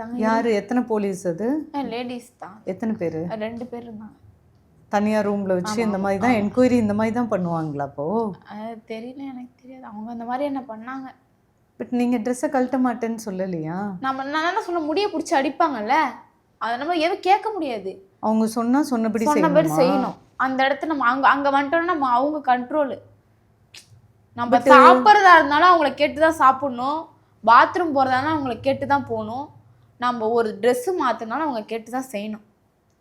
தாங்க. யாரு? எத்தனை போலீஸ் அது? லேடிஸ் தான். எத்தனை பேரு? 2 பேர் இருந்தாங்க. தனியாக ரூமில் வச்சு இந்த மாதிரி தான் என்கொயரி இந்த மாதிரி தான் பண்ணுவாங்களா அப்போ? அது தெரியல, எனக்கு தெரியாது. அவங்க அந்த மாதிரி என்ன பண்ணாங்க. பட் நீங்கள் ட்ரெஸ்ஸை கழட்ட மாட்டேன்னு சொல்லலையா? நான் என்ன சொல்ல, முடிய பிடிச்சி அடிப்பாங்கல்ல, அதை நம்ம எதுவும் கேட்க முடியாது. அவங்க சொன்னபடி செய்யணும். அந்த இடத்துல நம்ம அங்கே வந்துட்டோம்னா நம்ம அவங்க கண்ட்ரோலு. நம்ம சாப்பிட்றதா இருந்தாலும் அவங்கள கேட்டு தான் சாப்பிட்ணும். பாத்ரூம் போகிறதாலும் அவங்கள கேட்டு தான் போகணும். நம்ம ஒரு ட்ரெஸ்ஸு மாற்றினாலும் அவங்க கேட்டு தான் செய்யணும்.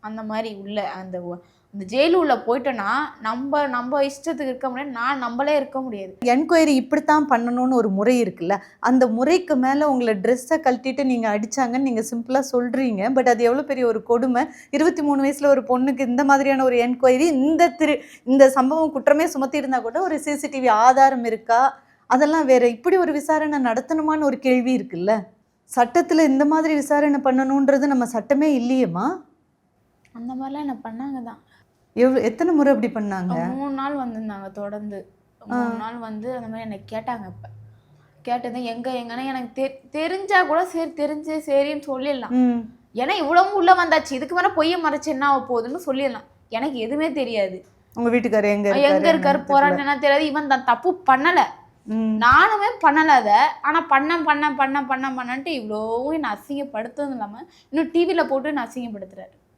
அந்த மாதிரி உள்ள அந்த ஜெயிலு உள்ள போயிட்டோன்னா நம்ம இஷ்டத்துக்கு இருக்க முடியாது. நம்மளே இருக்க முடியாது. என்கொயரி இப்படித்தான் பண்ணணும்னு ஒரு முறை இருக்குல்ல, அந்த முறைக்கு மேலே உங்களை ட்ரெஸ்ஸை கழட்டிட்டு நீங்கள் அடித்தாங்கன்னு நீங்கள் சிம்பிளாக சொல்கிறீங்க. பட் அது எவ்வளோ பெரிய ஒரு கொடுமை. 23 வயசில் ஒரு பொண்ணுக்கு இந்த மாதிரியான ஒரு என்கொயரி, இந்த சம்பவம் குற்றமே சுமத்தி இருந்தால் கூட ஒரு சிசிடிவி ஆதாரம் இருக்கா, அதெல்லாம் வேற. இப்படி ஒரு விசாரணை நடத்தணுமான்னு ஒரு கேள்வி இருக்குல்ல. சட்டத்தில் இந்த மாதிரி விசாரணை பண்ணணுன்றது நம்ம சட்டமே இல்லையேம்மா. அந்த மாதிரிலாம் என்ன பண்ணாங்க தான். எத்தனை முறை அப்படி பண்ணாங்க? 3 நாள் வந்திருந்தாங்க தொடர்ந்து. 3 நாள் வந்து அந்த மாதிரி என்னை கேட்டாங்க. இப்போ கேட்டது எங்கன்னா எனக்கு தெரிஞ்சா கூட சரி, தெரிஞ்சு சரின்னு சொல்லிடலாம். ஏன்னா இவ்வளவும் உள்ள வந்தாச்சு, இதுக்கு மேலே பொய்ய மறைச்சு என்ன ஆக போகுதுன்னு சொல்லிடலாம். எனக்கு எதுவுமே தெரியாது. உங்க வீட்டுக்காரர் எங்க இருக்காரு போறான்னு என்ன தெரியாது. இவன் தான் தப்பு பண்ணலை, நானுமே பண்ணலை அதை. ஆனால் பண்ணன்ட்டு இவ்வளோவும் என்னை அசிங்கப்படுத்துறதும் இல்லாமல் இன்னும் டிவியில் போட்டு என்னை அசிங்கப்படுத்துறாரு.